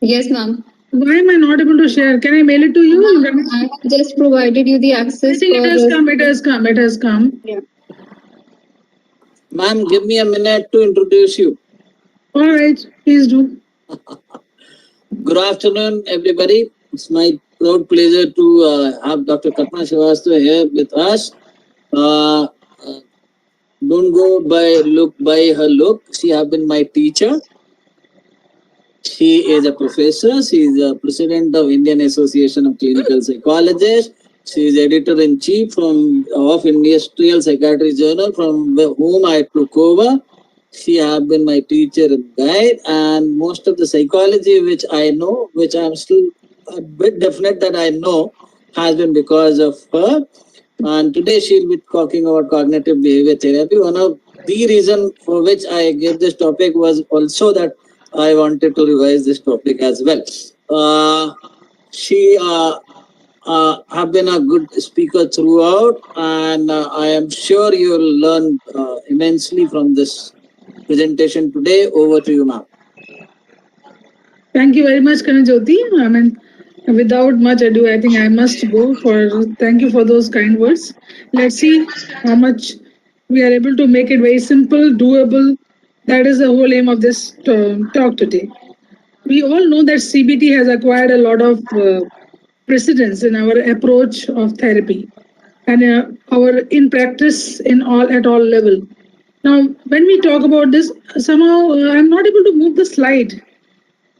Yes, ma'am. Why am I not able to share? Can I mail it to you? I have just provided you the access. I think it has come. It has come. It has come. Yeah. Ma'am, give me a minute to introduce you. All right, please do. Good afternoon, everybody. It's my proud pleasure to have Dr. Kalpana Srivastava here with us. Uh, uh, don't go by her look. She has been my teacher. She is a professor. She is a president of Indian Association of Clinical Psychologists. She is editor-in-chief of Industrial Psychiatry Journal, from whom I took over. She has been my teacher and guide, and most of the psychology which I know, which I'm still a bit definite that I know, has been because of her. And today she'll be talking about cognitive behavior therapy. One of the reasons for which I gave this topic was also that I wanted to revise this topic as well. She have been a good speaker throughout, and I am sure you'll learn immensely from this presentation today. Over to you, ma'am. Thank you very much, Kanajoti. I mean, without much ado, I think I must go for. Thank you for those kind words. Let's see how much we are able to make it very simple, doable. That is the whole aim of this talk today. We all know that CBT has acquired a lot of precedence in our approach of therapy and our in practice in all at all level. Now, when we talk about this, somehow I'm not able to move the slide.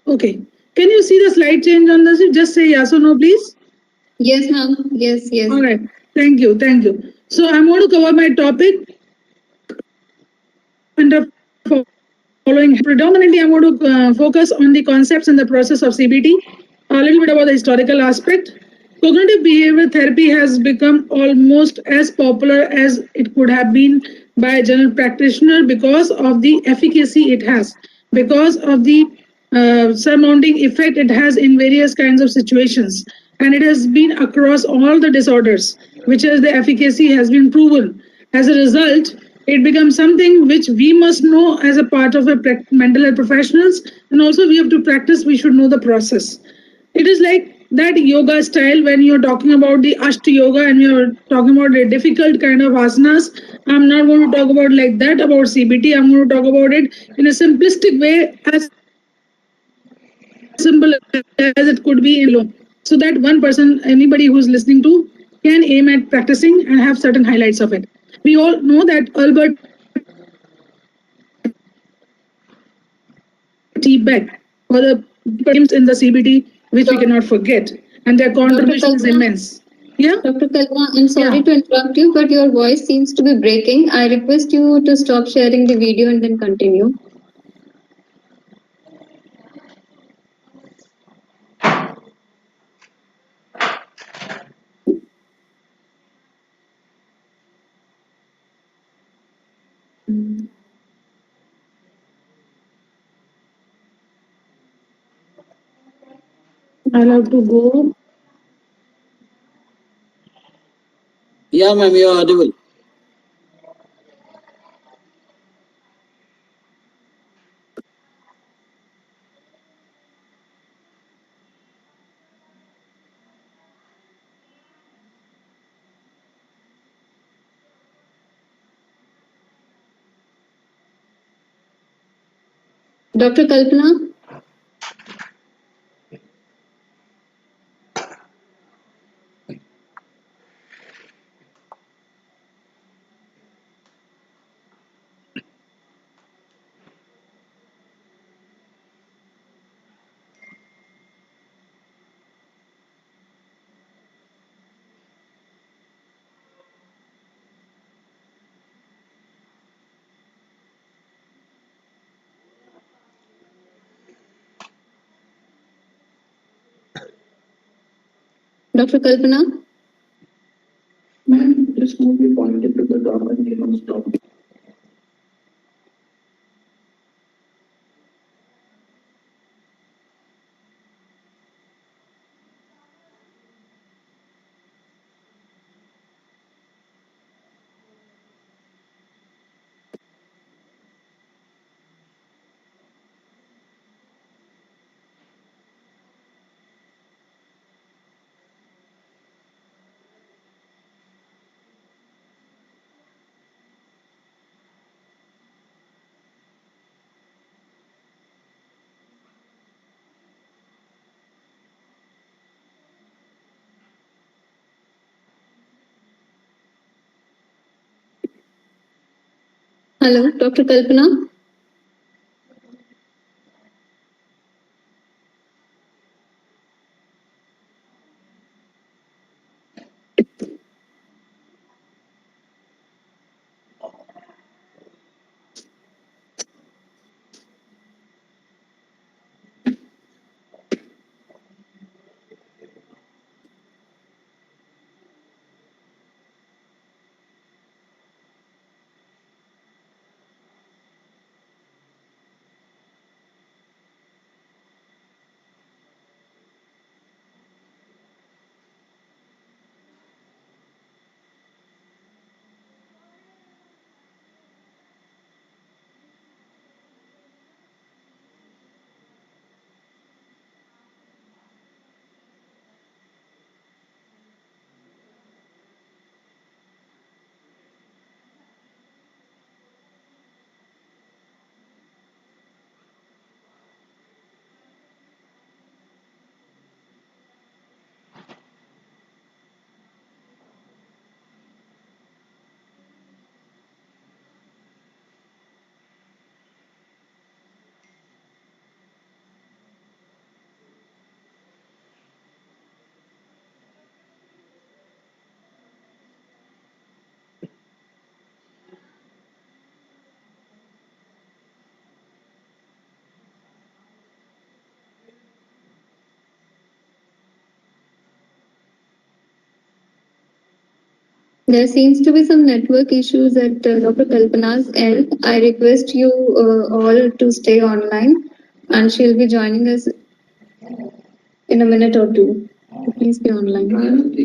Okay. Can you see the slide change on this? Just say yes or no, please. Yes, ma'am. Yes, yes. All right. Thank you. Thank you. So I'm going to cover my topic under following. Predominantly, I'm going to focus on the concepts and the process of CBT, a little bit about the historical aspect. Cognitive behavior therapy has become almost as popular as it could have been by a general practitioner because of the efficacy it has, because of the surmounting effect it has in various kinds of situations. And it has been across all the disorders, which is the efficacy has been proven. As a result, it becomes something which we must know as a part of a mental health professionals, and also we have to practice. We should know the process. It is like that yoga style when you're talking about the Ashta yoga and you're talking about a difficult kind of asanas. I'm not going to talk about like that about CBT. I'm going to talk about it in a simplistic way, as simple as it could be in low. So that one person, anybody who's listening to, can aim at practicing and have certain highlights of it. We all know that Albert T. Beck were the names in the CBT which we cannot forget, and their contribution is immense. Yeah. Dr. Kalpana, I'm sorry to interrupt you, but your voice seems to be breaking. I request you to stop sharing the video and then continue. I'll have to go. Yeah, ma'am, you are audible. Dr. Kalpana? Dr. Kalpana? Ma'am, just now we pointed to the top and we must stop. Hello, Dr. Kalpana. There seems to be some network issues at Dr. Kalpana's end. I request you all to stay online, and she'll be joining us in a minute or two. Please be online.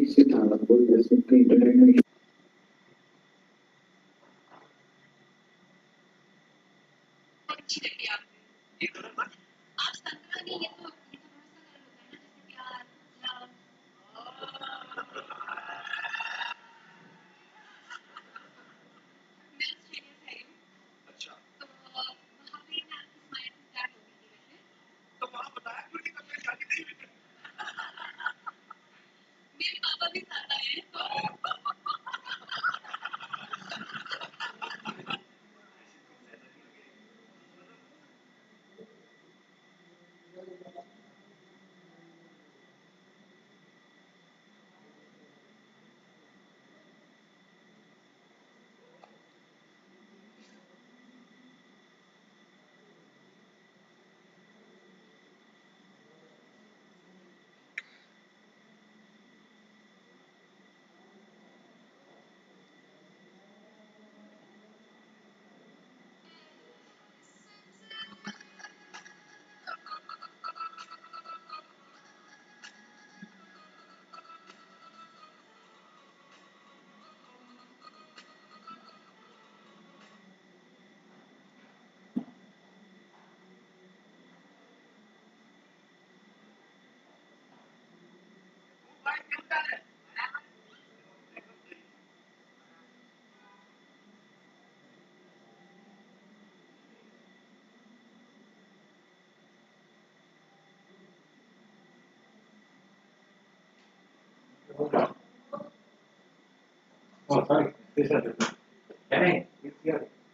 Oh, sorry. Can I?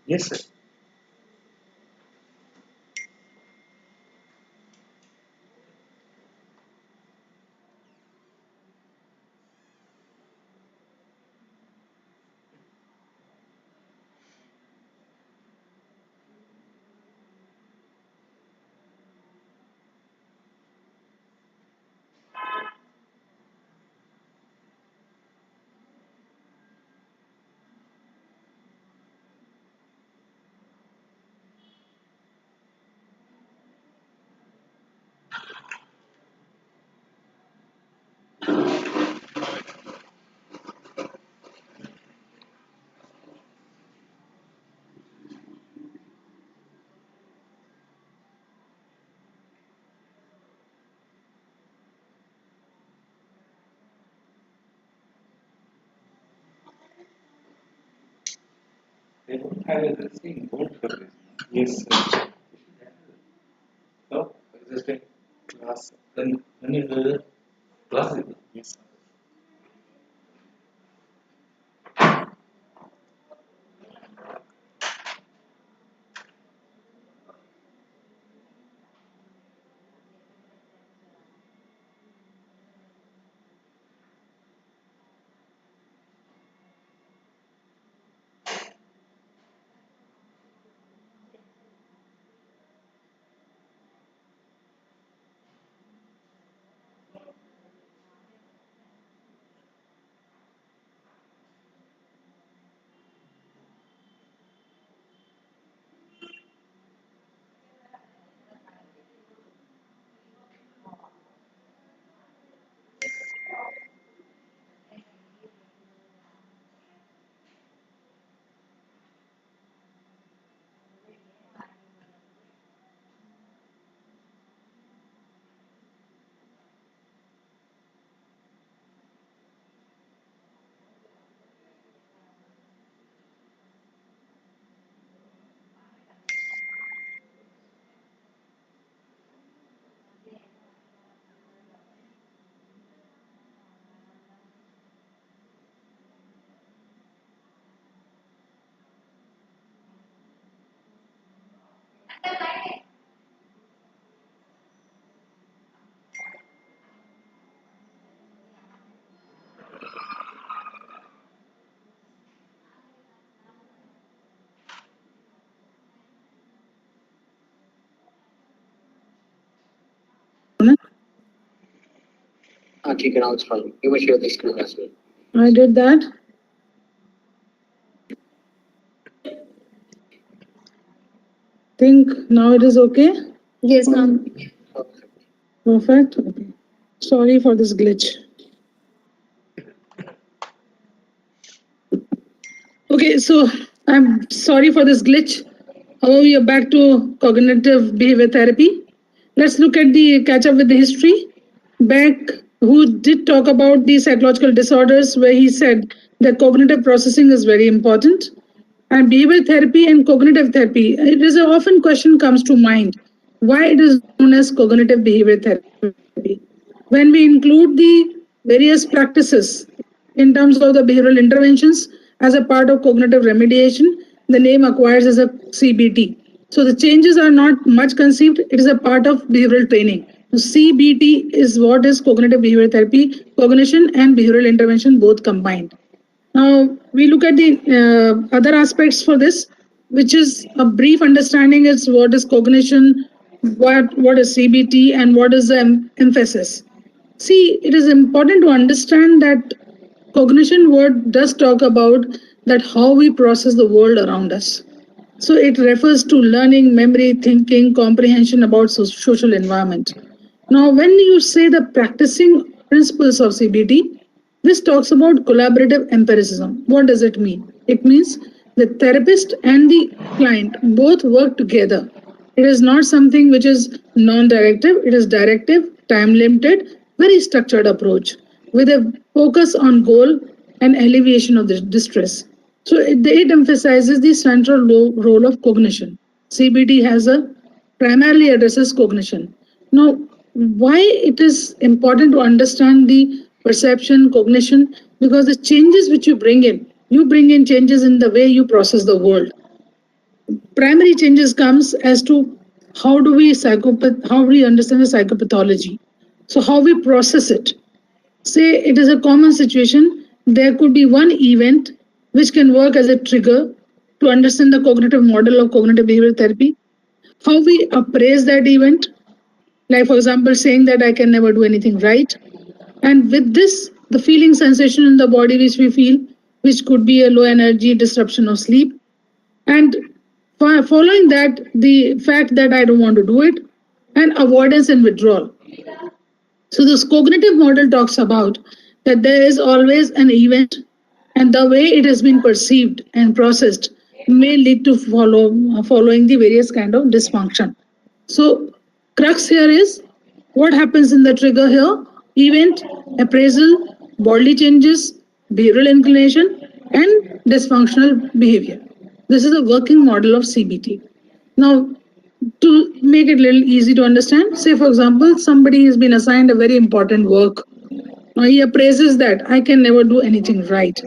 Yes, sir. They don't have a thing board for this. Yes, sir. So, existing class. Then you do the class. Yes. ठीक है now it's fine. You may share the screen as well. I did that. Think now it is okay. Yes, ma'am. Perfect. Okay. Sorry for this glitch. Okay, so I'm sorry for this glitch. However, we are back to cognitive behavior therapy. Let's look at the catch up with the history. Beck, who did talk about the psychological disorders, where he said that cognitive processing is very important. And behavior therapy and cognitive therapy, it is a often question comes to mind. Why it is known as cognitive behavior therapy? When we include the various practices in terms of the behavioral interventions as a part of cognitive remediation, the name acquires as a CBT. So the changes are not much conceived, it is a part of behavioral training. So CBT is what is cognitive behavior therapy, cognition and behavioral intervention both combined. Now we look at the other aspects for this, which is a brief understanding is what is cognition, what is CBT, and what is the emphasis. See, it is important to understand that cognition word does talk about that how we process the world around us. So it refers to learning, memory, thinking, comprehension about social environment. Now, when you say the practicing principles of CBT, this talks about collaborative empiricism. What does it mean? It means the therapist and the client both work together. It is not something which is non-directive, it is directive, time-limited, very structured approach with a focus on goal and alleviation of the distress. So it emphasizes the central role of cognition. CBT has a primarily addresses cognition. Now, why it is important to understand the perception, cognition, because the changes which you bring in changes in the way you process the world. Primary changes comes as to how do we understand the psychopathology. So how we process it. Say it is a common situation, there could be one event which can work as a trigger to understand the cognitive model of cognitive behavioral therapy. How we appraise that event, like for example saying that I can never do anything right. And with this, the feeling sensation in the body which we feel, which could be a low energy, disruption of sleep. And following that, the fact that I don't want to do it, and avoidance and withdrawal. So this cognitive model talks about that there is always an event and the way it has been perceived and processed may lead to following the various kind of dysfunction. So crux here is what happens in the trigger here, event, appraisal, bodily changes, behavioral inclination and dysfunctional behavior. This is a working model of CBT. Now, to make it a little easy to understand, say for example, somebody has been assigned a very important work. Now he appraises that I can never do anything right,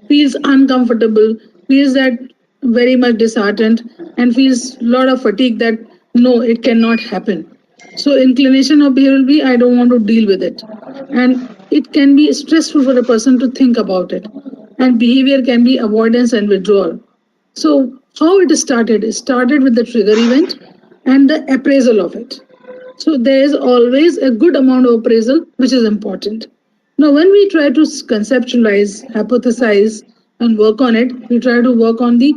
feels uncomfortable, feels that very much disheartened and feels a lot of fatigue that no, it cannot happen. So inclination of behavior will be I don't want to deal with it. And it can be stressful for a person to think about it. And behavior can be avoidance and withdrawal. So how it started? It started with the trigger event and the appraisal of it. So there is always a good amount of appraisal which is important. Now when we try to conceptualize, hypothesize and work on it, we try to work on the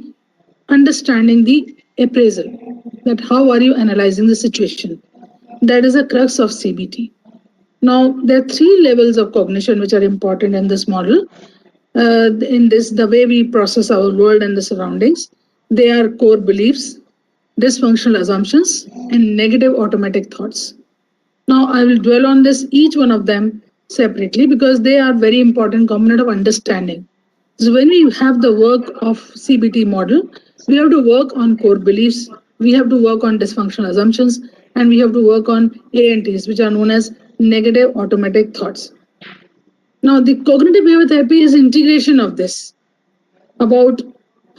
understanding the appraisal, that how are you analyzing the situation. That is a crux of CBT. Now there are three levels of cognition which are important in this model. In this, the way we process our world and the surroundings, they are core beliefs, dysfunctional assumptions, and negative automatic thoughts. Now, I will dwell on this, each one of them separately because they are very important component of understanding. So when we have the work of CBT model, we have to work on core beliefs, we have to work on dysfunctional assumptions, and we have to work on ANTs, which are known as negative automatic thoughts. Now, the cognitive behavior therapy is integration of this, about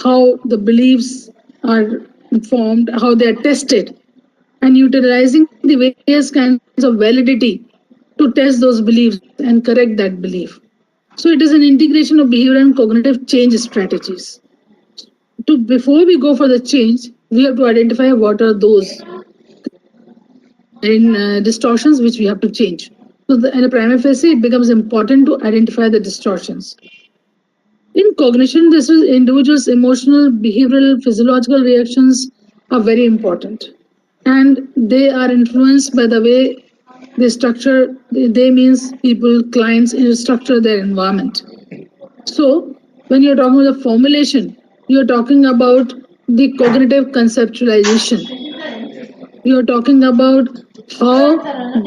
how the beliefs are formed, how they are tested, and utilizing the various kinds of validity to test those beliefs and correct that belief. So it is an integration of behavior and cognitive change strategies. Before we go for the change, we have to identify what are those distortions which we have to change. So, in a prima facie, it becomes important to identify the distortions. In cognition, this is individuals' emotional, behavioral, physiological reactions are very important, and they are influenced by the way they structure. They means people, clients structure their environment. So, when you're talking about the formulation, you're talking about the cognitive conceptualization. You're talking about how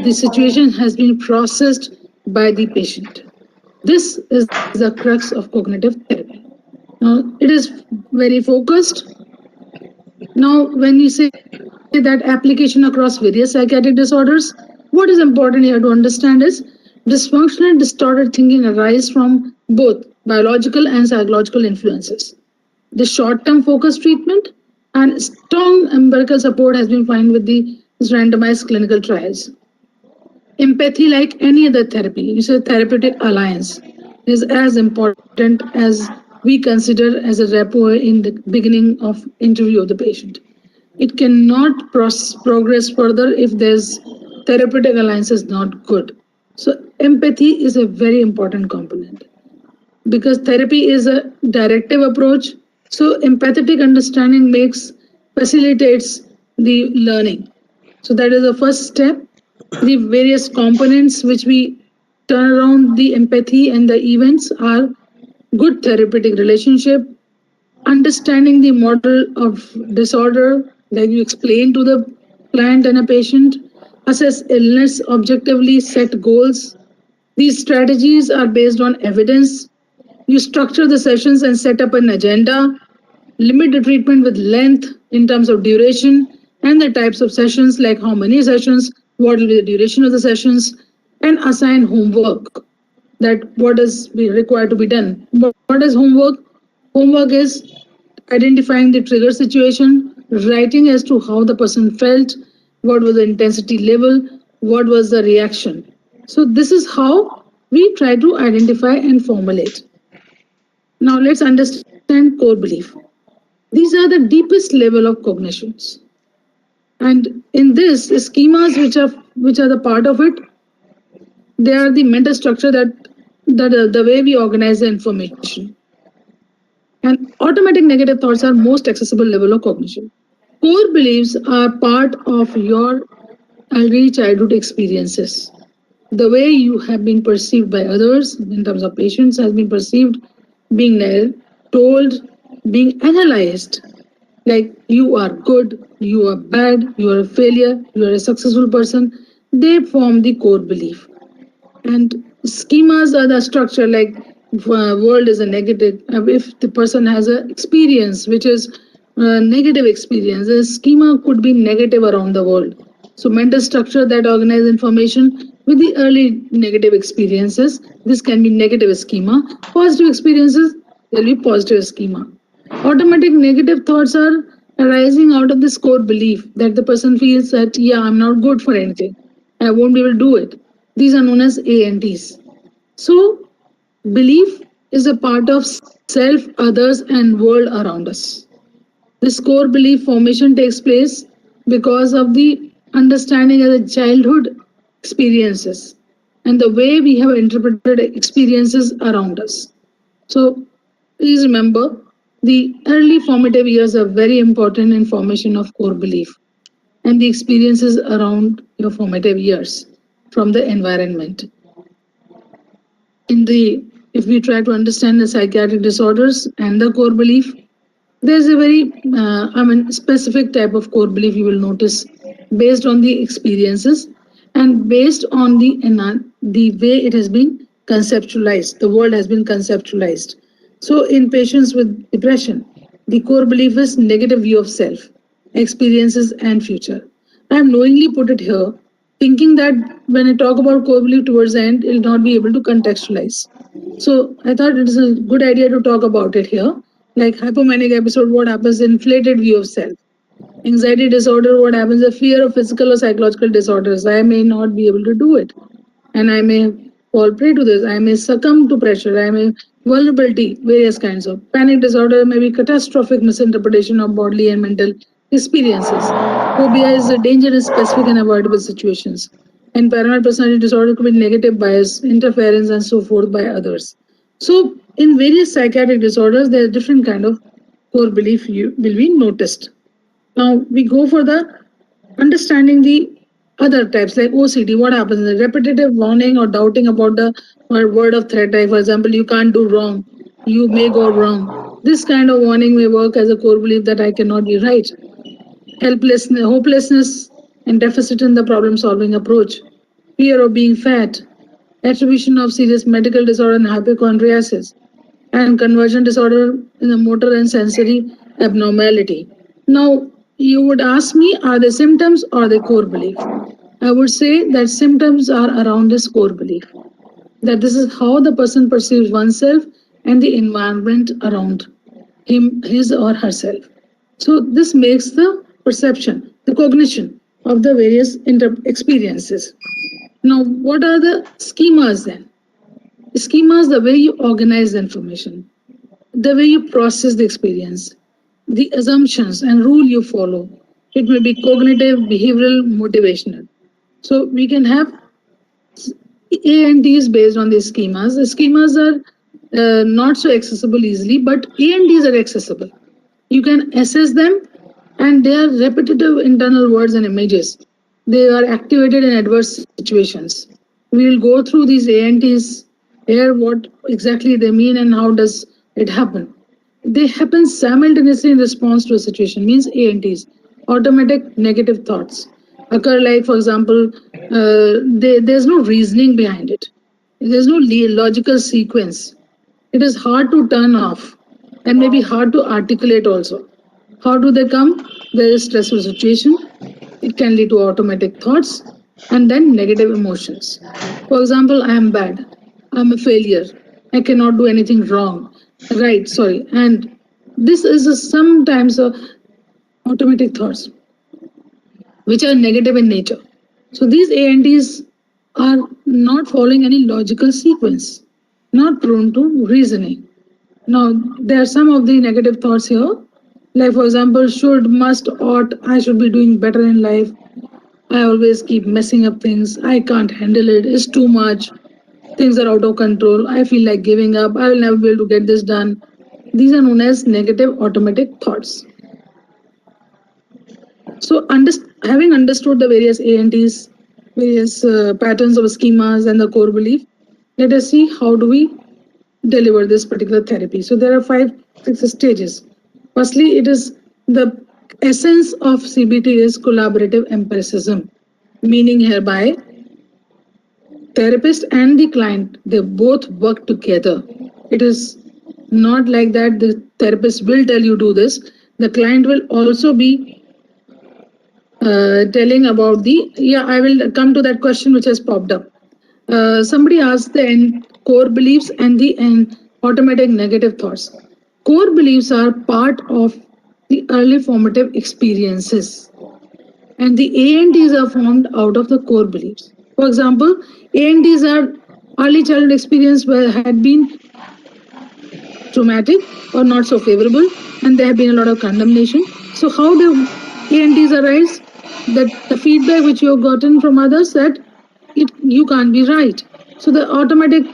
the situation has been processed by the patient. This is the crux of cognitive therapy. Now, it is very focused. Now, when you say that application across various psychiatric disorders, what is important here to understand is dysfunctional and distorted thinking arise from both biological and psychological influences. The short-term focused treatment and strong empirical support has been found with the randomized clinical trials. Empathy, like any other therapy, you say therapeutic alliance, is as important as we consider as a rapport in the beginning of interview of the patient. It cannot progress further if there's therapeutic alliance is not good. So empathy is a very important component because therapy is a directive approach. So empathetic understanding facilitates the learning. So that is the first step. The various components which we turn around the empathy and the events are good therapeutic relationship, understanding the model of disorder, like you explain to the client and a patient, assess illness objectively, set goals. These strategies are based on evidence. You structure the sessions and set up an agenda, limit the treatment with length in terms of duration and the types of sessions, like how many sessions, what will be the duration of the sessions, and assign homework, that what is required to be done. What is homework? Homework is identifying the trigger situation, writing as to how the person felt, what was the intensity level, what was the reaction. So this is how we try to identify and formulate. Now let's understand core belief. These are the deepest level of cognitions. And in this, schemas which are the part of it, they are the mental structure that the way we organize the information. And automatic negative thoughts are most accessible level of cognition. Core beliefs are part of your early childhood experiences. The way you have been perceived by others, in terms of patients, has been perceived, being told, being analyzed, like you are good, you are bad, you are a failure, you are a successful person. They form the core belief. And schemas are the structure, like world is a negative. If the person has an experience which is a negative experience, the schema could be negative around the world. So mental structure that organize information with the early negative experiences, this can be negative schema. Positive experiences, there will be positive schema. Automatic negative thoughts are arising out of this core belief that the person feels that, yeah, I'm not good for anything, I won't be able to do it. These are known as ANTs. So belief is a part of self, others, and world around us. This core belief formation takes place because of the understanding of the childhood experiences and the way we have interpreted experiences around us. So please remember, the early formative years are very important in formation of core belief and the experiences around your formative years from the environment. If we try to understand the psychiatric disorders and the core belief, there's a very specific type of core belief you will notice based on the experiences and based on the way it has been conceptualized, the world has been conceptualized. So in patients with depression, the core belief is negative view of self, experiences and future. I have knowingly put it here, thinking that when I talk about core belief towards the end, it will not be able to contextualize. So I thought it is a good idea to talk about it here. Like hypomanic episode, what happens? Inflated view of self. Anxiety disorder, what happens? The fear of physical or psychological disorders. I may not be able to do it, and I may fall prey to this. I may succumb to pressure. I may vulnerability, various kinds of panic disorder, may be catastrophic misinterpretation of bodily and mental experiences. Phobia is a danger in specific and avoidable situations. And paranoid personality disorder could be negative bias, interference, and so forth by others. So, in various psychiatric disorders, there are different kind of core belief you will be noticed. Now we go for the understanding the other types like OCD. What happens? The repetitive warning or doubting about the word of threat. Like for example, you can't do wrong, you may go wrong. This kind of warning may work as a core belief that I cannot be right. Helplessness, hopelessness, and deficit in the problem-solving approach. Fear of being fat, attribution of serious medical disorder and hypochondriasis, and conversion disorder in the motor and sensory abnormality. Now, you would ask me, are they symptoms or the core belief? I would say that symptoms are around this core belief, that this is how the person perceives oneself and the environment around him, his or herself. So this makes the perception, the cognition of the various experiences. Now, what are the schemas then? Schemas, the way you organize the information, the way you process the experience, the assumptions and rule you follow. It may be cognitive, behavioral, motivational. So we can have A and Ds based on these schemas. The schemas are not so accessible easily, but A and Ds are accessible. You can assess them, and they are repetitive internal words and images. They are activated in adverse situations. We will go through these A and Ds here, what exactly they mean and how does it happen. They happen simultaneously in response to a situation, means A and Ds, automatic negative thoughts occur, like for example, there's no reasoning behind it. There's no logical sequence. It is hard to turn off and maybe hard to articulate also. How do they come? There is stressful situation. It can lead to automatic thoughts and then negative emotions. For example, I am bad. I'm a failure. I cannot do anything wrong. Right, sorry. And this is sometimes automatic thoughts which are negative in nature. So these A and Ds are not following any logical sequence, not prone to reasoning. Now, there are some of the negative thoughts here, like for example, should, must, ought, I should be doing better in life. I always keep messing up things. I can't handle it. It's too much. Things are out of control. I feel like giving up. I will never be able to get this done. These are known as negative automatic thoughts. So having understood the various A and Ds, various patterns of schemas and the core belief, let us see how do we deliver this particular therapy. So there are 5-6 stages. Firstly, it is the essence of CBT is collaborative empiricism, meaning hereby therapist and the client, they both work together. It is not like that the therapist will tell you do this. The client will also be telling about I will come to that question which has popped up. Somebody asked the core beliefs and the automatic negative thoughts. Core beliefs are part of the early formative experiences, and the A and Ds are formed out of the core beliefs. For example, A and Ds are early childhood experience where had been traumatic or not so favorable, and there have been a lot of condemnation. So how do A and Ds arise? That the feedback which you have gotten from others that you can't be right. So the automatic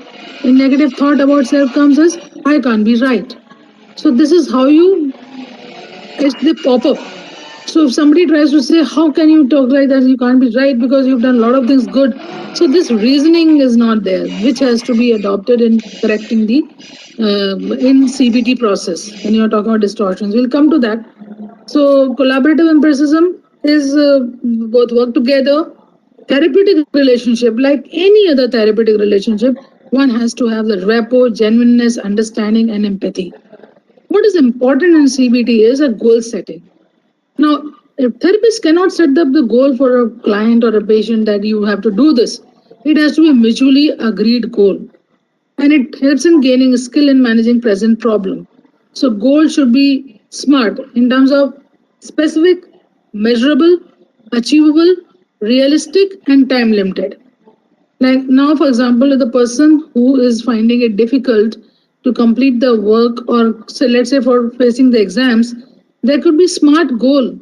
negative thought about self comes as I can't be right. So this is how they pop up. So if somebody tries to say, how can you talk like that? You can't be right because you've done a lot of things good. So this reasoning is not there, which has to be adopted in correcting the in CBT process. When you're talking about distortions, we'll come to that. So collaborative empiricism is both work together. Therapeutic relationship, like any other therapeutic relationship, one has to have the rapport, genuineness, understanding, and empathy. What is important in CBT is a goal setting. Now, if therapists cannot set up the goal for a client or a patient that you have to do this, it has to be a mutually agreed goal. And it helps in gaining skill in managing present problem. So goal should be smart in terms of specific, measurable, achievable, realistic, and time limited. Like now, for example, if the person who is finding it difficult to complete the work, or so let's say for facing the exams, there could be smart goal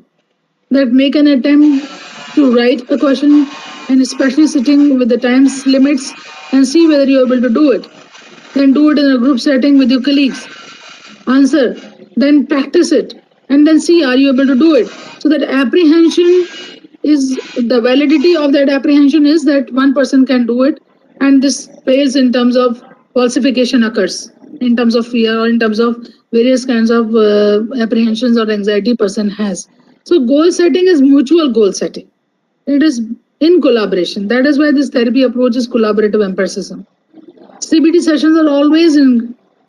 that make an attempt to write a question and especially sitting with the times limits and see whether you're able to do it. Then do it in a group setting with your colleagues. Answer, then practice it, and then see are you able to do it. So that apprehension is the validity of that apprehension is that one person can do it, and this fails in terms of falsification occurs in terms of fear or in terms of various kinds of apprehensions or anxiety person has. So goal setting is mutual goal setting. It is in collaboration. That is why this therapy approach is collaborative empiricism. CBT sessions are always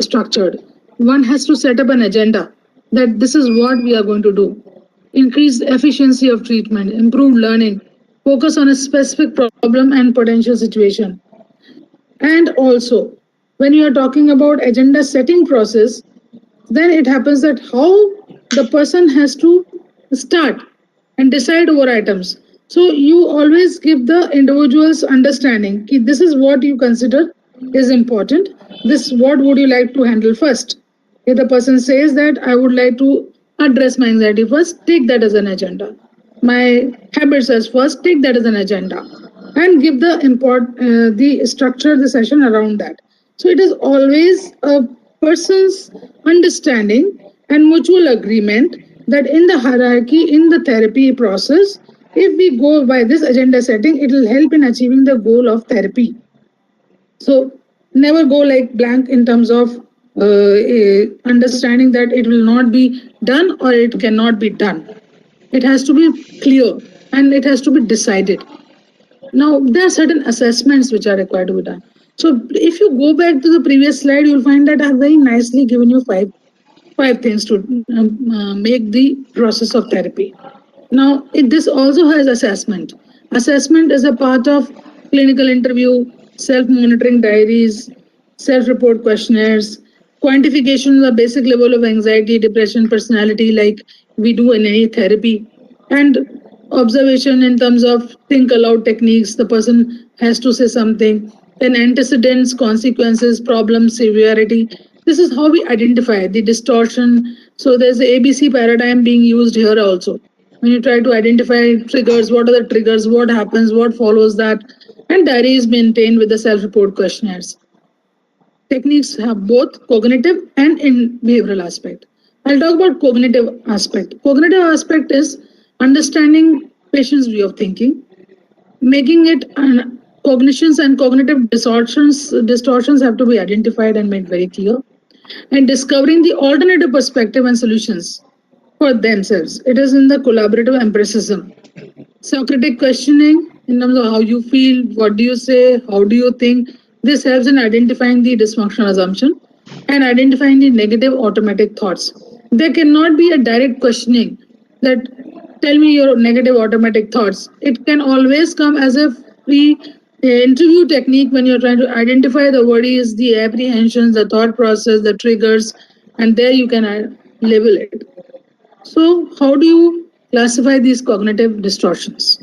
structured. One has to set up an agenda that this is what we are going to do. Increase efficiency of treatment, improve learning, focus on a specific problem and potential situation. And also, when you are talking about agenda setting process, then it happens that how the person has to start and decide over items. So you always give the individual's understanding. This is what you consider is important. This what would you like to handle first? If the person says that I would like to address my anxiety first, take that as an agenda. My habits as first, take that as an agenda, and give the structure the session around that. So it is always a person's understanding and mutual agreement that in the hierarchy, in the therapy process, if we go by this agenda setting, it will help in achieving the goal of therapy. So never go like blank in terms of understanding that it will not be done or it cannot be done. It has to be clear and it has to be decided. Now, there are certain assessments which are required to be done. So if you go back to the previous slide, you'll find that I've very nicely given you five things to make the process of therapy. Now, this also has assessment. Assessment is a part of clinical interview, self-monitoring diaries, self-report questionnaires, quantification of the basic level of anxiety, depression, personality, like we do in any therapy, and observation in terms of think aloud techniques. The person has to say something. Then antecedents, consequences, problem, severity. This is how we identify the distortion. So there's the ABC paradigm being used here also. When you try to identify triggers, what are the triggers, what happens, what follows that, and diary is maintained with the self-report questionnaires. Techniques have both cognitive and in behavioral aspect. I'll talk about cognitive aspect. Cognitive aspect is understanding patient's view of thinking, making it cognitions and cognitive distortions have to be identified and made very clear, and discovering the alternative perspective and solutions for themselves. It is in the collaborative empiricism. Socratic questioning in terms of how you feel, what do you say, how do you think. This helps in identifying the dysfunctional assumption and identifying the negative automatic thoughts. There cannot be a direct questioning that tell me your negative automatic thoughts. It can always come as a free interview technique when you're trying to identify the worries, the apprehensions, the thought process, the triggers, and there you can label it. So how do you classify these cognitive distortions?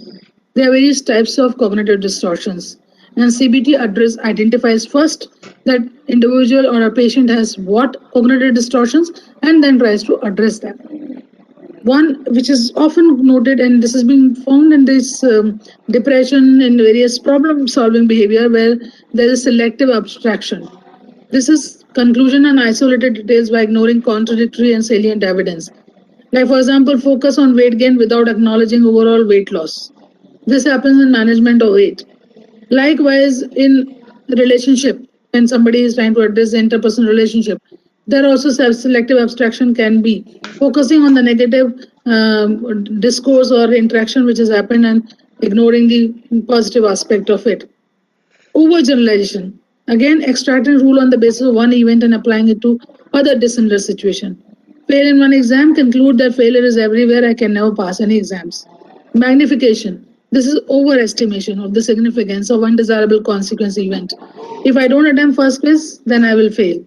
There are various types of cognitive distortions, and CBT identifies first that individual or a patient has what cognitive distortions and then tries to address them. One which is often noted, and this has been found in this depression and various problem-solving behavior where there is selective abstraction. This is conclusion and isolated details by ignoring contradictory and salient evidence. Like, for example, focus on weight gain without acknowledging overall weight loss. This happens in management of weight. Likewise, in relationship, when somebody is trying to address the interpersonal relationship, there also self-selective abstraction can be focusing on the negative discourse or interaction which has happened and ignoring the positive aspect of it. Overgeneralization. Again, extracting rule on the basis of one event and applying it to other dissimilar situation. Fail in one exam, conclude that failure is everywhere, I can never pass any exams. Magnification. This is overestimation of the significance of undesirable consequence event. If I don't attempt first quiz, then I will fail.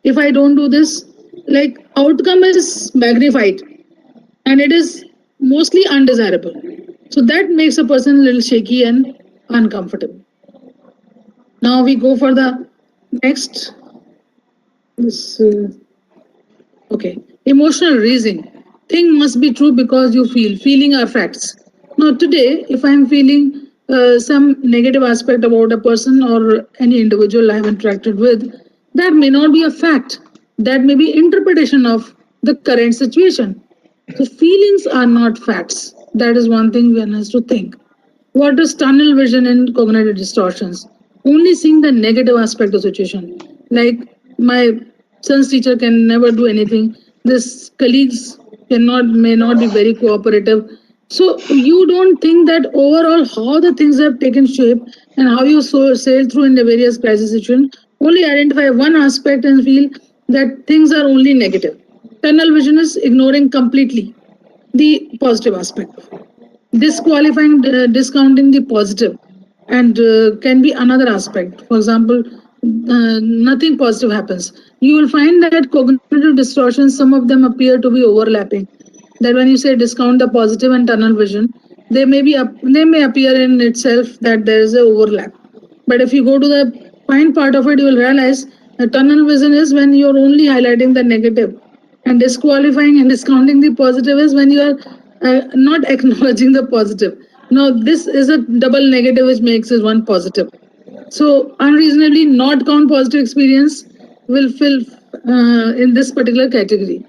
If I don't do this, like outcome is magnified and it is mostly undesirable. So that makes a person a little shaky and uncomfortable. Now we go for the next. Okay. Emotional reasoning. Thing must be true because you feel. Feeling are facts. Now today, if I'm feeling some negative aspect about a person or any individual I have interacted with, that may not be a fact. That may be interpretation of the current situation. So feelings are not facts. That is one thing one has to think. What is tunnel vision in cognitive distortions? Only seeing the negative aspect of situation. Like my son's teacher can never do anything. This colleagues may not be very cooperative. So you don't think that overall how the things have taken shape and how you sail through in the various crisis situations. Only identify one aspect and feel that things are only negative. Tunnel vision is ignoring completely the positive aspect, disqualifying, discounting the positive, and can be another aspect. For example, nothing positive happens. You will find that cognitive distortions, some of them appear to be overlapping. That when you say discount the positive and tunnel vision, they may appear in itself that there is a overlap. But if you go to the fine part of it, you will realize the tunnel vision is when you are only highlighting the negative, and disqualifying and discounting the positive is when you are not acknowledging the positive. Now, this is a double negative which makes it one positive. So, unreasonably not count positive experience will fill in this particular category.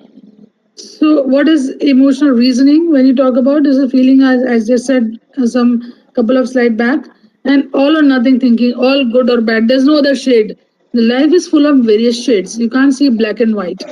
So, what is emotional reasoning? When you talk about is a feeling, as I just said some couple of slides back, and all or nothing thinking, all good or bad. There's no other shade. The life is full of various shades. You can't see black and white.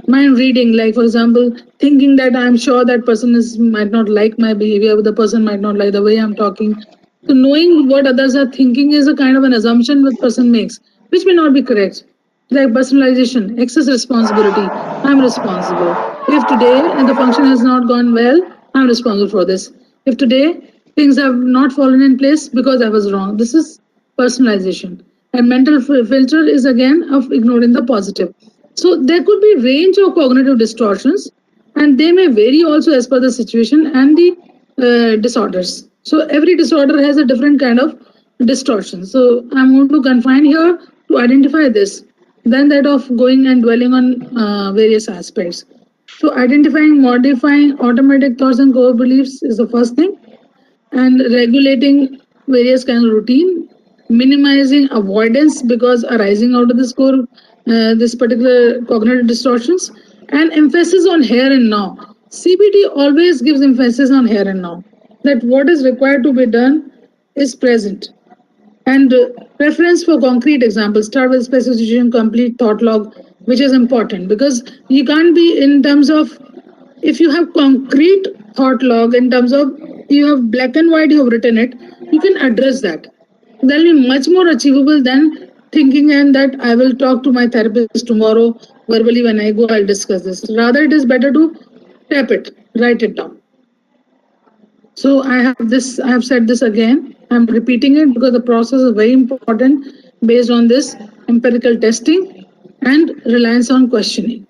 Mind reading, like for example, thinking that I'm sure that person might not like my behavior, the person might not like the way I'm talking. So knowing what others are thinking is a kind of an assumption that person makes, which may not be correct. Like personalization, excess responsibility. I'm responsible. If today and the function has not gone well, I'm responsible for this. If today things have not fallen in place because I was wrong, this is personalization. And mental filter is again of ignoring the positive. So there could be range of cognitive distortions, and they may vary also as per the situation and the disorders. So every disorder has a different kind of distortion. So I'm going to confine here to identify this, then that of going and dwelling on various aspects. So identifying, modifying automatic thoughts and core beliefs is the first thing, and regulating various kinds of routine, minimizing avoidance because arising out of this particular cognitive distortions, and emphasis on here and now. CBT always gives emphasis on here and now, that what is required to be done is present. And preference for concrete examples, start with specific situation, complete thought log, which is important because you can't be in terms of, if you have concrete thought log in terms of you have black and white, you have written it, you can address that. That will be much more achievable than thinking and that I will talk to my therapist tomorrow verbally when I go, I'll discuss this. Rather, it is better to tap it, write it down. So I have said this again. I'm repeating it because the process is very important based on this empirical testing and reliance on questioning.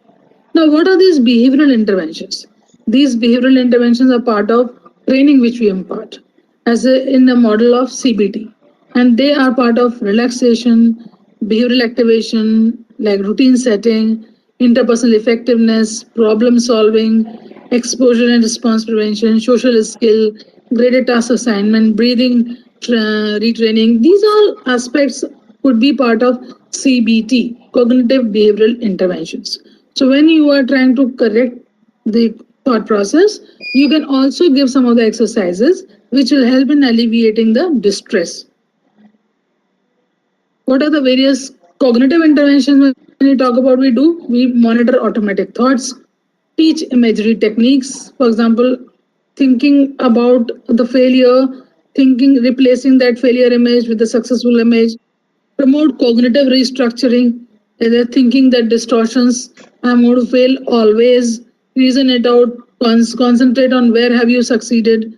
Now, what are these behavioral interventions? These behavioral interventions are part of training which we impart in the model of CBT. And they are part of relaxation, behavioral activation, like routine setting, interpersonal effectiveness, problem solving, exposure and response prevention, social skill, graded task assignment, breathing retraining. These all aspects could be part of CBT, cognitive behavioral interventions. So when you are trying to correct the thought process, you can also give some of the exercises which will help in alleviating the distress. What are the various cognitive interventions when you talk about we monitor automatic thoughts, teach imagery techniques, for example, thinking about the failure, replacing that failure image with a successful image, promote cognitive restructuring, thinking that distortions, I'm going to fail always, reason it out, concentrate on where have you succeeded,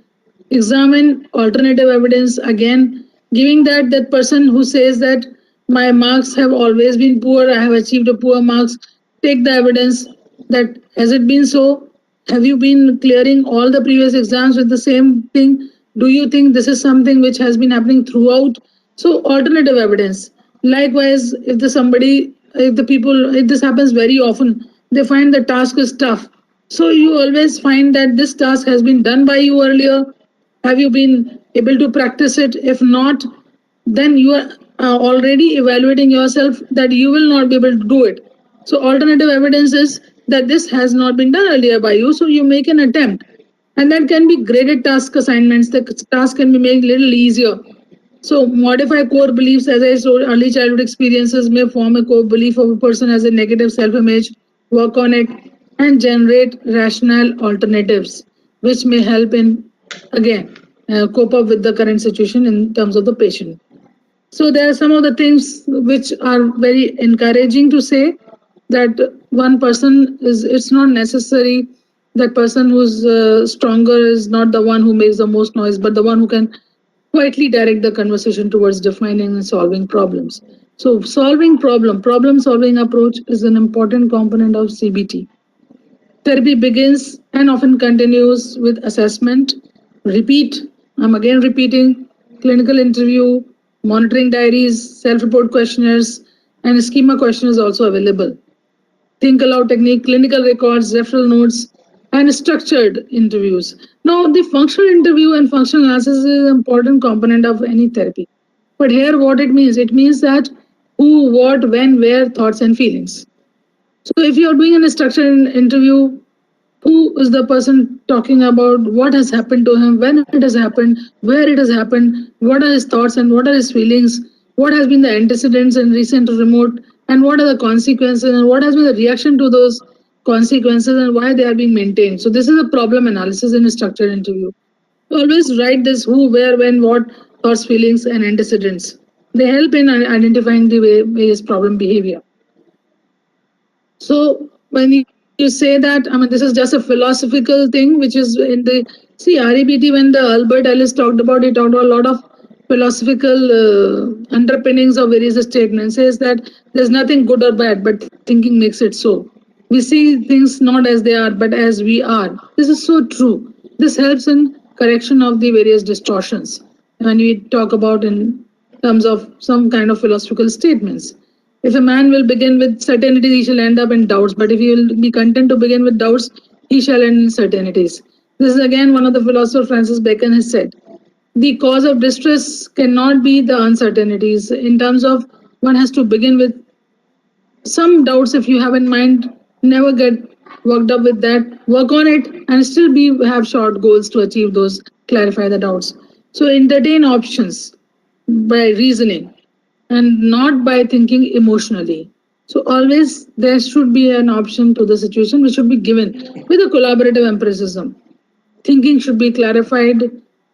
examine alternative evidence, again, giving that person who says that my marks have always been poor, I have achieved a poor marks, take the evidence that has it been so? Have you been clearing all the previous exams with the same thing? Do you think this is something which has been happening throughout? So alternative evidence. Likewise, if this happens very often, they find the task is tough. So you always find that this task has been done by you earlier. Have you been able to practice it? If not, then you are already evaluating yourself that you will not be able to do it. So alternative evidence is that this has not been done earlier by you, so you make an attempt. And that can be graded task assignments. The task can be made a little easier. So modify core beliefs, as I told, early childhood experiences may form a core belief of a person as a negative self-image. Work on it and generate rational alternatives, which may help in, again, cope up with the current situation in terms of the patient. So there are some of the things which are very encouraging to say, that one person is, it's not necessary that person who's stronger is not the one who makes the most noise, but the one who can quietly direct the conversation towards defining and solving problems. So problem solving approach is an important component of CBT. Therapy begins and often continues with assessment, repeat, I'm again repeating, clinical interview, monitoring diaries, self-report questionnaires, and a schema question is also available. Think aloud technique, clinical records, referral notes, and structured interviews. Now, the functional interview and functional analysis is an important component of any therapy. But here, what it means that who, what, when, where, thoughts, and feelings. So, if you are doing a structured interview, who is the person talking about, what has happened to him, when it has happened, where it has happened, what are his thoughts and what are his feelings, what has been the antecedents and recent or remote, and what are the consequences and what has been the reaction to those consequences and why they are being maintained. So this is a problem analysis in a structured interview. Always write this who, where, when, what, thoughts, feelings, and antecedents. They help in identifying the various problem behavior. So when you say that, I mean, this is just a philosophical thing, which is in the, see, REBT, when the Albert Ellis talked about, he talked about a lot of philosophical underpinnings of various statements, says that there's nothing good or bad, but thinking makes it so. We see things not as they are, but as we are. This is so true. This helps in correction of the various distortions when we talk about in terms of some kind of philosophical statements. If a man will begin with certainties, he shall end up in doubts. But if he will be content to begin with doubts, he shall end in certainties. This is again one of the philosophers Francis Bacon has said. The cause of distress cannot be the uncertainties. In terms of one has to begin with some doubts if you have in mind, never get worked up with that, work on it and still be have short goals to achieve those, clarify the doubts. So entertain options by reasoning and not by thinking emotionally. So always there should be an option to the situation which should be given with a collaborative empiricism. Thinking should be clarified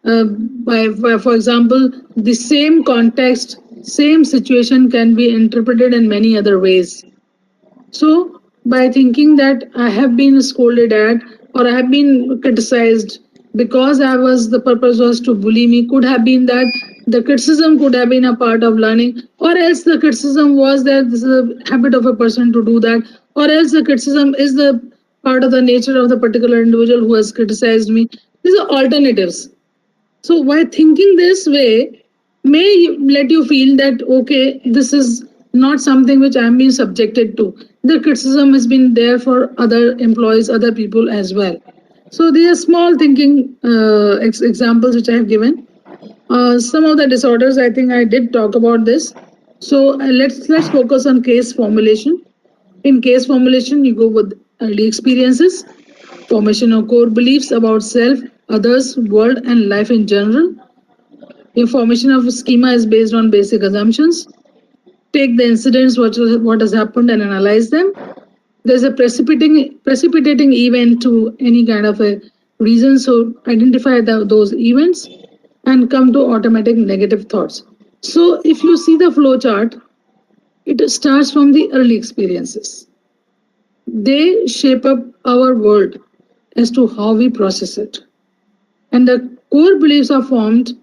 by, for example, the same context, same situation can be interpreted in many other ways. So by thinking that I have been scolded at or I have been criticized because the purpose was to bully me, could have been that the criticism could have been a part of learning, or else the criticism was that this is a habit of a person to do that, or else the criticism is the part of the nature of the particular individual who has criticized me. These are alternatives. So by thinking this way may let you feel that, okay, this is not something which I'm being subjected to. The criticism has been there for other employees, other people as well. So these are small thinking examples which I have given. Some of the disorders, I think I did talk about this. So let's focus on case formulation. In case formulation, you go with early experiences, formation of core beliefs about self, others, world, and life in general. Information of schema is based on basic assumptions. Take the incidents, what has happened, and analyze them. There's a precipitating event to any kind of a reason, so identify those events and come to automatic negative thoughts. So if you see the flow chart, it starts from the early experiences. They shape up our world as to how we process it. And the core beliefs are formed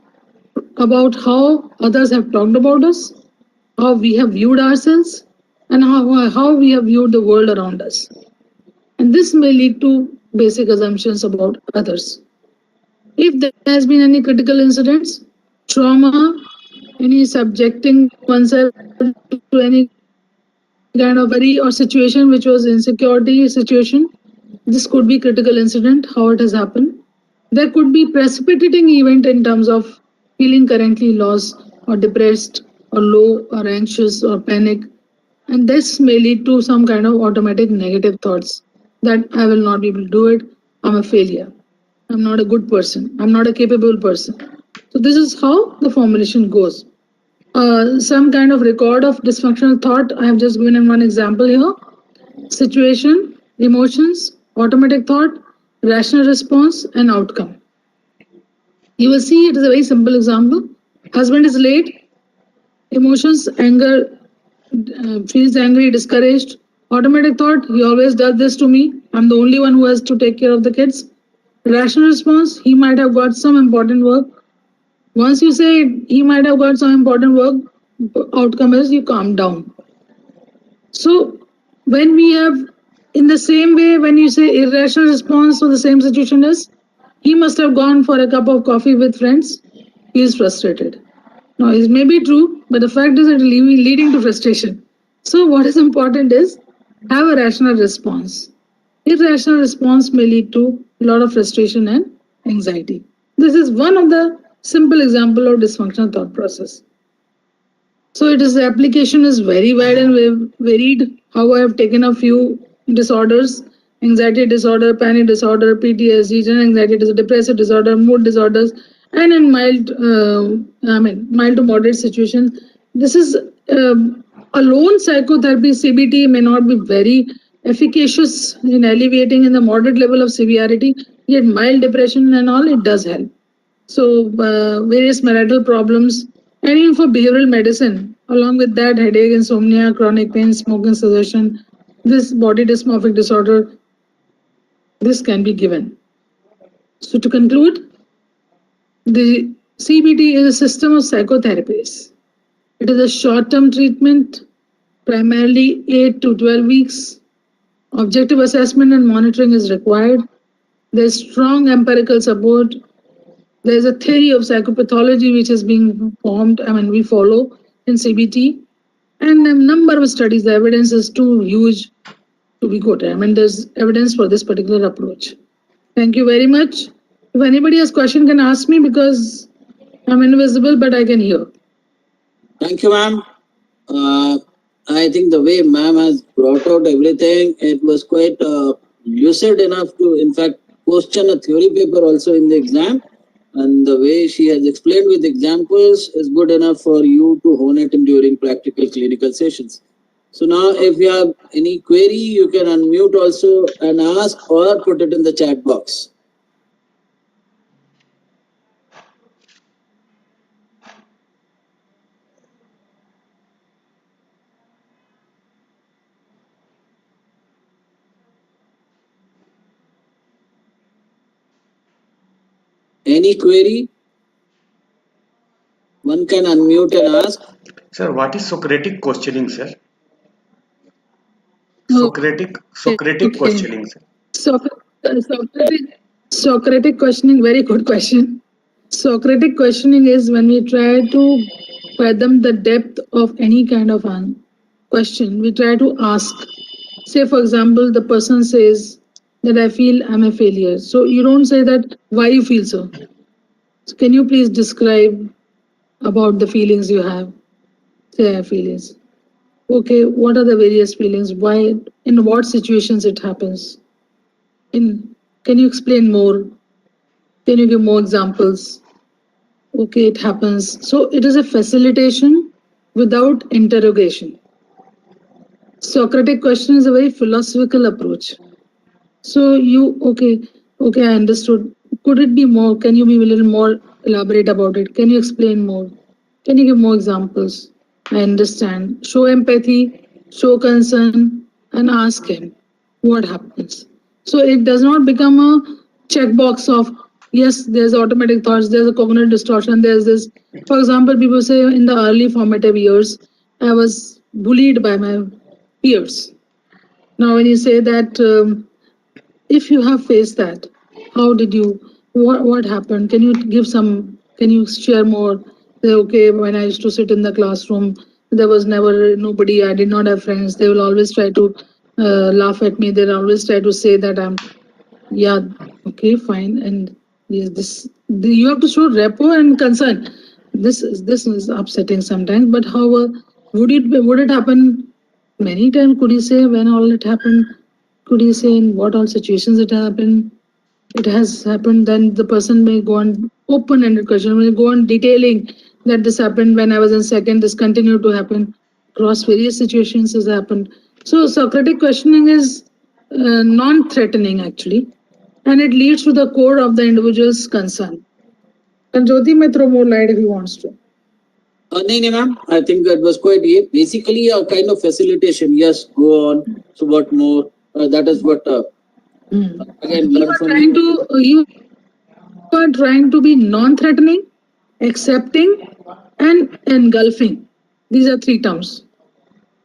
about how others have talked about us, how we have viewed ourselves, and how we have viewed the world around us. And this may lead to basic assumptions about others. If there has been any critical incidents, trauma, any subjecting oneself to any kind of worry or situation which was insecurity situation, this could be critical incident, how it has happened. There could be precipitating event in terms of feeling currently lost or depressed or low or anxious or panic, and this may lead to some kind of automatic negative thoughts that I will not be able to do it, I'm a failure, I'm not a good person, I'm not a capable person. So this is how the formulation goes. Some kind of record of dysfunctional thought, I have just given in one example here. Situation, emotions, automatic thought, rational response, and outcome. You will see it is a very simple example. Husband is late, emotions, anger, feels angry, discouraged. Automatic thought, he always does this to me. I'm the only one who has to take care of the kids. Rational response, he might have got some important work. Once you say he might have got some important work, outcome is you calm down. So when we have, in the same way, when you say irrational response to the same situation is, he must have gone for a cup of coffee with friends, he is frustrated. Now, it may be true, but the fact is it leading to frustration. So what is important is have a rational response. Irrational response may lead to a lot of frustration and anxiety. This is one of the simple example of dysfunctional thought process. So it is the application is very wide and varied. How I have taken a few disorders: anxiety disorder, panic disorder, PTSD, general anxiety disorder, depressive disorder, mood disorders, and in mild to moderate situations. This is alone psychotherapy CBT may not be very efficacious in alleviating in the moderate level of severity. Yet mild depression and all it does help. So various marital problems, and even for behavioral medicine, along with that headache, insomnia, chronic pain, smoking cessation, this body dysmorphic disorder, this can be given. So to conclude, the CBT is a system of psychotherapies. It is a short-term treatment, primarily 8 to 12 weeks. Objective assessment and monitoring is required. There is strong empirical support. There is a theory of psychopathology which is being formed, we follow in CBT, and a number of studies. The evidence is too huge to be quoted. There's evidence for this particular approach. Thank you very much. If anybody has question, can ask me because I'm invisible, but I can hear. Thank you, ma'am. I think the way ma'am has brought out everything, it was quite lucid enough to, in fact, question a theory paper also in the exam. And the way she has explained with examples is good enough for you to hone it in during practical clinical sessions. So now if you have any query, you can unmute also and ask or put it in the chat box. Any query? One can unmute and ask. Sir, what is Socratic questioning, sir? Oh, Socratic okay. questioning, sir. Socratic questioning, very good question. Socratic questioning is when we try to fathom the depth of any kind of question, we try to ask. Say, for example, the person says that I feel I'm a failure. So you don't say that, why you feel so? So can you please describe about the feelings you have? Say, I feel it. Okay, what are the various feelings? Why, in what situations it happens? Can you explain more? Can you give more examples? Okay, it happens. So it is a facilitation without interrogation. Socratic question is a very philosophical approach. So okay, I understood. Could it be more? Can you be a little more elaborate about it? Can you explain more? Can you give more examples? I understand. Show empathy, show concern, and ask him what happens. So it does not become a checkbox of, yes, there's automatic thoughts, there's a cognitive distortion, there's this. For example, people say in the early formative years, I was bullied by my peers. Now, when you say that, if you have faced that, how did you, what happened? Can you share more? Say, okay, when I used to sit in the classroom, there was never nobody, I did not have friends. They will always try to laugh at me. They'll always try to say that yeah, okay, fine. And Yes, you have to show rapport and concern. This is upsetting sometimes, but however, would it happen many times? Could you say when all it happened? Could you say in what all situations it happened? It has happened. Then the person may go on open-ended question, may go on detailing that this happened when I was in second. This continued to happen across various situations has happened. So Socratic questioning is non-threatening actually, and it leads to the core of the individual's concern. And Jyoti may throw more light if he wants to. No, ma'am. I think that was quite basically a kind of facilitation. Yes, go on. So what more? That is what again learn from You are trying to be non-threatening, accepting, and engulfing. These are three terms.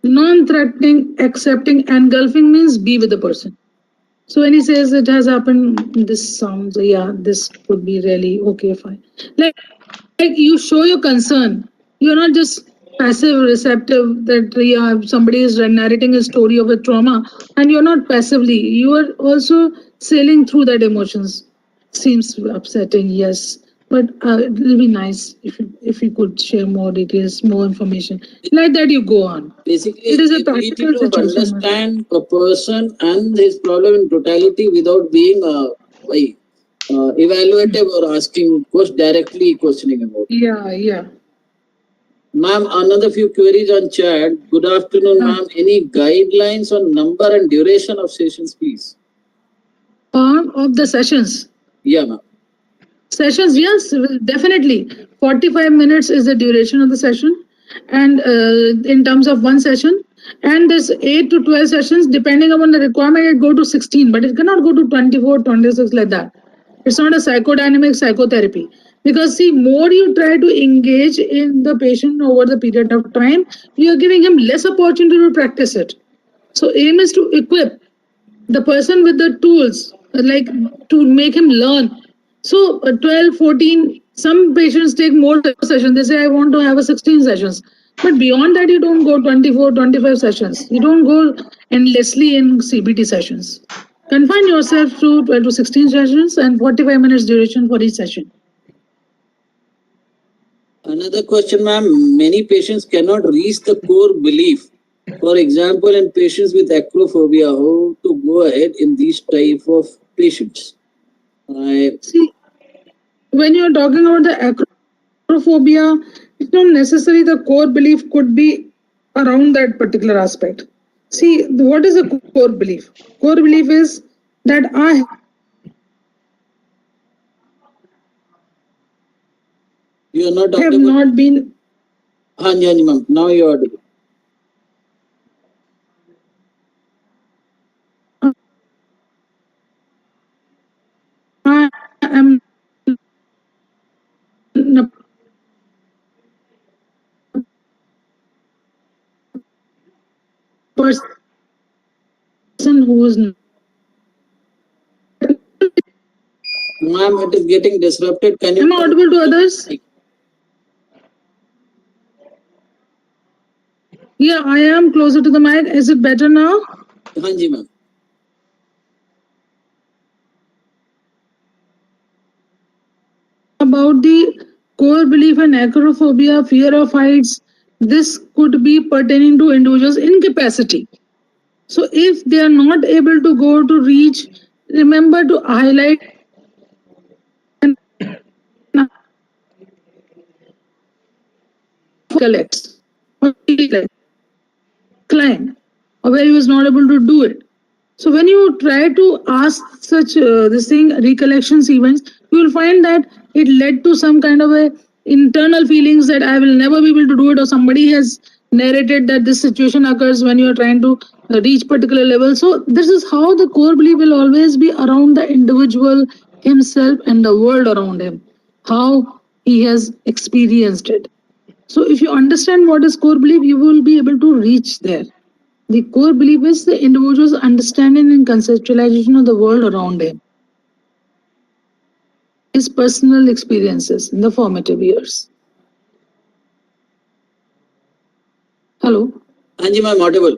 Non-threatening, accepting, engulfing means be with the person. So when he says it has happened, this sounds, yeah, this could be really okay, fine. Like you show your concern. You're not just passive receptive that yeah, somebody is narrating a story of a trauma and you're not passively. You are also sailing through that emotions. Seems upsetting, yes. But it will be nice if you could share more details, more information. Like that, you go on. Basically, It is a ability practical to situation. understand a person and his problem in totality without being evaluative or asking directly questioning about it. Yeah. Ma'am, another few queries on chat. Good afternoon, ma'am. Any guidelines on number and duration of sessions, please? Of the sessions. Yeah, ma'am. Sessions, yes, definitely. 45 minutes is the duration of the session, and in terms of one session, and this 8 to 12 sessions, depending upon the requirement, it go to 16, but it cannot go to 24, 26 like that. It's not a psychodynamic psychotherapy. Because, see, more you try to engage in the patient over the period of time, you are giving him less opportunity to practice it. So, aim is to equip the person with the tools like to make him learn. So 12, 14, some patients take more sessions. They say I want to have a 16 sessions, but beyond that you don't go 24, 25 sessions. You don't go endlessly in CBT sessions. Confine yourself to 12 to 16 sessions and 45 minutes duration for each session. Another question, ma'am. Many patients cannot reach the core belief. For example, in patients with acrophobia, how to go ahead in these type of patients? See, when you're talking about the acrophobia, it's not necessarily the core belief could be around that particular aspect. See, what is a core belief? Core belief is that I You are not have audible. not been. Hanji, ma'am. Now you are audible. I am a person who is. Ma'am, it is getting disrupted. Can you? Am I audible to others? Yeah, I am closer to the mic. Is it better now? Hanji, ma'am. About the core belief and acrophobia, fear of heights, this could be pertaining to individuals' incapacity. So if they are not able to go to reach, remember to highlight and collects or climb or where he was not able to do it. So when you try to ask such this thing recollections events, you will find that it led to some kind of a internal feelings that I will never be able to do it, or somebody has narrated that this situation occurs when you are trying to reach particular level. So this is how the core belief will always be around the individual himself and the world around him, how he has experienced it. So if you understand what is core belief, you will be able to reach there. The core belief is the individual's understanding and conceptualization of the world around him, his personal experiences in the formative years. Hello? Hanji, ma'am, audible.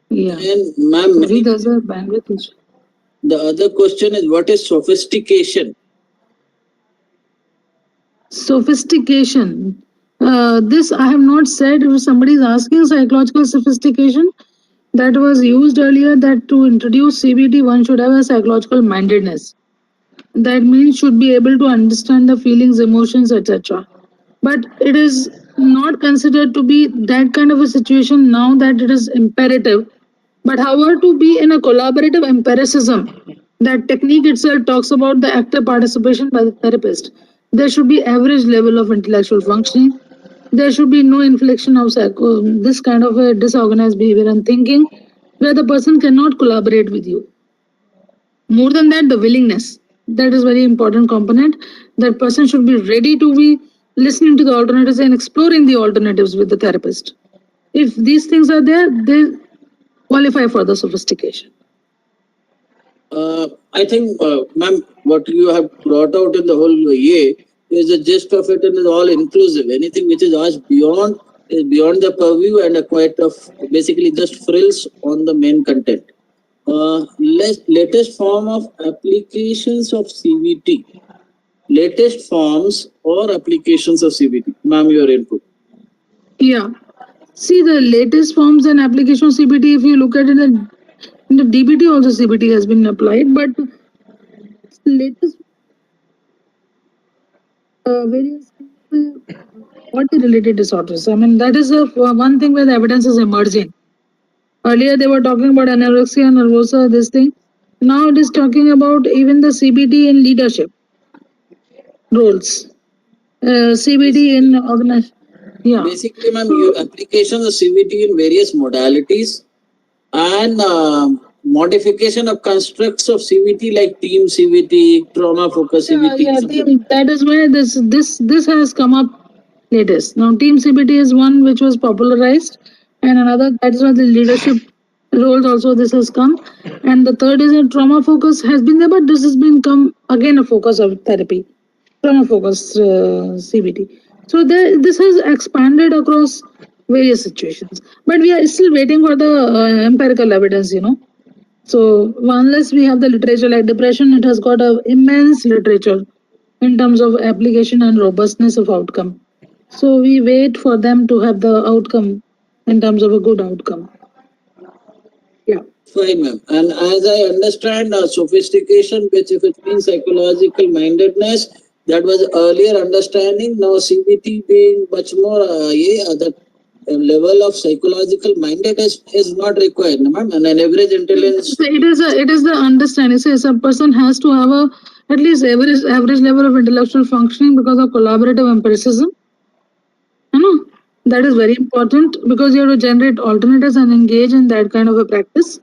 Yeah. And ma'am, Maybe there's a bandwidth issue. The other question is, what is sophistication? Sophistication. This I have not said. If somebody is asking psychological sophistication, that was used earlier that to introduce CBT, one should have a psychological mindedness. That means should be able to understand the feelings, emotions, etc. But it is not considered to be that kind of a situation now that it is imperative. But however, to be in a collaborative empiricism, that technique itself talks about the active participation by the therapist. There should be average level of intellectual functioning. There should be no inflection of this kind of a disorganized behavior and thinking where the person cannot collaborate with you. More than that, the willingness. That is very important component. That person should be ready to be listening to the alternatives and exploring the alternatives with the therapist. If these things are there, they qualify for the sophistication. I think, ma'am, what you have brought out in the whole year is the gist of it and is all inclusive. Anything which is asked beyond is beyond the purview and a quite of basically just frills on the main content. Latest form of applications of CBT. Latest forms or applications of CBT. Ma'am, your input. Yeah. See, the latest forms and application of CBT, if you look at it in the DBT, also CBT has been applied, but latest various body-related disorders. I mean, that is one thing where the evidence is emerging. Earlier, they were talking about anorexia nervosa, this thing. Now it is talking about even the CBT in leadership roles. CBT in organization. Yeah. Basically, ma'am, applications of CBT in various modalities and modification of constructs of CBT like team CBT, trauma focus CBT. That is where this has come up latest. Now, team CBT is one which was popularized, and another that is where the leadership roles also this has come, and the third is a trauma focus has been there, but this has been come again a focus of therapy, trauma focus CBT. So this has expanded across various situations, but we are still waiting for the empirical evidence, So unless we have the literature like depression, it has got an immense literature in terms of application and robustness of outcome. So we wait for them to have the outcome in terms of a good outcome. Yeah. Fine, ma'am. And as I understand, sophistication, which if it means psychological mindedness, that was earlier understanding. Now CBT being much more, that level of psychological mindedness is not required, ma'am. And an average intelligence. It is the understanding. Say, a person has to have at least average level of intellectual functioning because of collaborative empiricism. That is very important because you have to generate alternatives and engage in that kind of a practice.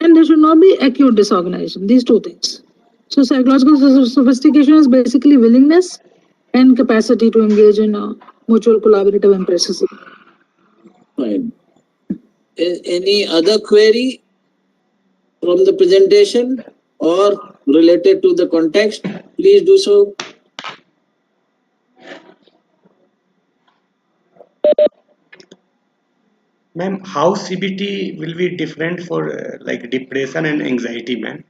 And there should not be acute disorganization. These two things. So psychological sophistication is basically willingness and capacity to engage in mutual collaborative empiricism. Fine. Any other query from the presentation or related to the context? Please do so. Ma'am, how CBT will be different for like depression and anxiety, ma'am?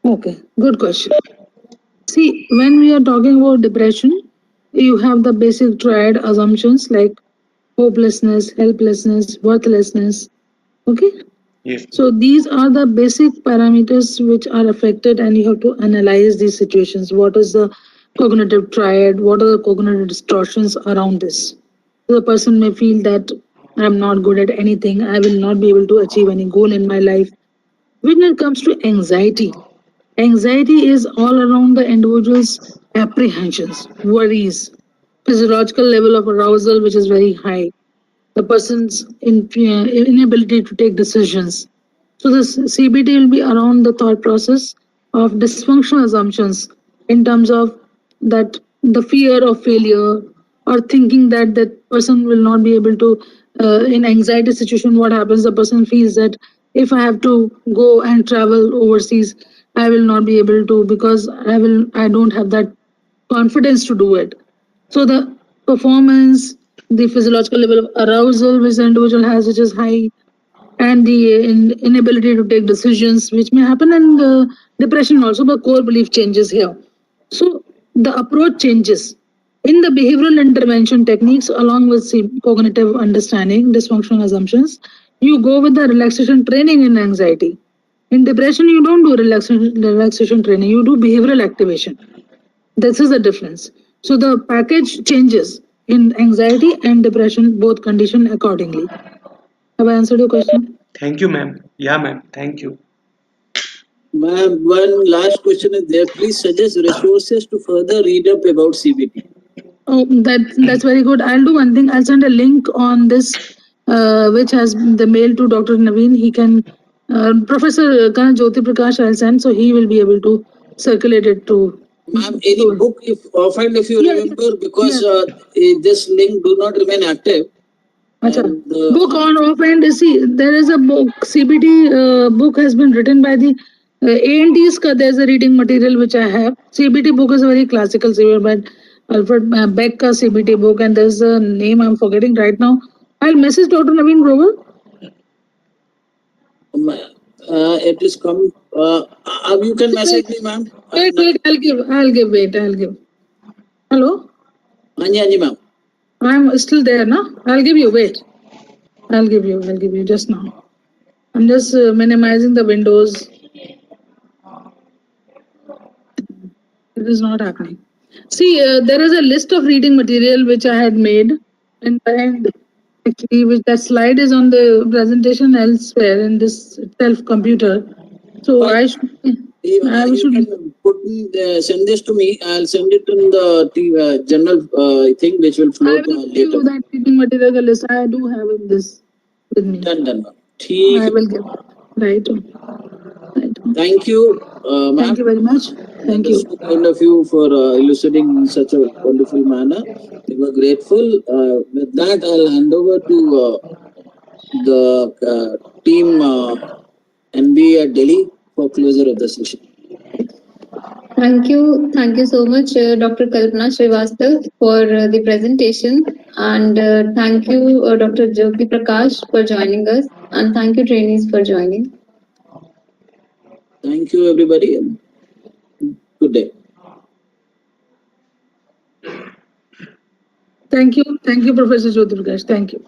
Okay, good question. See, when we are talking about depression, you have the basic triad assumptions like hopelessness, helplessness, worthlessness. Okay? Yes. So these are the basic parameters which are affected, and you have to analyze these situations. What is the cognitive triad? What are the cognitive distortions around this? The person may feel that I'm not good at anything, I will not be able to achieve any goal in my life. When it comes to anxiety, anxiety is all around the individual's apprehensions, worries, physiological level of arousal, which is very high, the person's inability to take decisions. So this CBT will be around the thought process of dysfunctional assumptions in terms of that the fear of failure or thinking that that person will not be able to in anxiety situation. What happens, the person feels that if I have to go and travel overseas, I will not be able to because I don't have that confidence to do it. So the performance, the physiological level of arousal which the individual has, which is high, and the inability to take decisions, which may happen, and depression also, but core belief changes here. So the approach changes. In the behavioral intervention techniques, along with cognitive understanding, dysfunctional assumptions, you go with the relaxation training in anxiety. In depression, you don't do relaxation training, you do behavioral activation. This is the difference. So the package changes in anxiety and depression, both condition accordingly. Have I answered your question? Thank you, ma'am. Yeah, ma'am. Thank you. Ma'am, one last question is there. Please suggest resources to further read up about CBT. Oh, that's very good. I'll do one thing. I'll send a link on this, which has the mail to Dr. Naveen. He can, Professor Jyoti Prakash, I'll send, so he will be able to circulate it to. Ma'am, any book, if often, if you remember, because this link do not remain active. And, book on offhand. See, there is a book. CBT book has been written by the A&Ds. There's a reading material which I have. CBT book is a very classical CBT, but Alfred Beck ka CBT book, and there's a name I'm forgetting right now. I'll message Dr. Naveen Grover. It is come. You can message me, ma'am. Wait, I'll give. Hello? Anji, ma'am. I'm still there, no? I'll give you. Wait. I'll give you just now. I'm just minimizing the windows. It is not happening. See, there is a list of reading material which I had made, and actually, which that slide is on the presentation elsewhere in this self computer. So I should. You can send this to me. I'll send it in the general thing which will float later. That reading material list I do have in this with me. Done. I will give. Right. Thank you, ma'am. Thank you very much. Thank you. So kind of you for elucidating in such a wonderful manner. We were grateful. With that, I'll hand over to the team NB at Delhi for closure of the session. Thank you so much, Dr. Kalpana Srivastav, for the presentation, and thank you, Dr. Jyoti Prakash, for joining us, and thank you, trainees, for joining. Thank you, everybody, and good day. Thank you, Professor Jyoti Prakash. Thank you.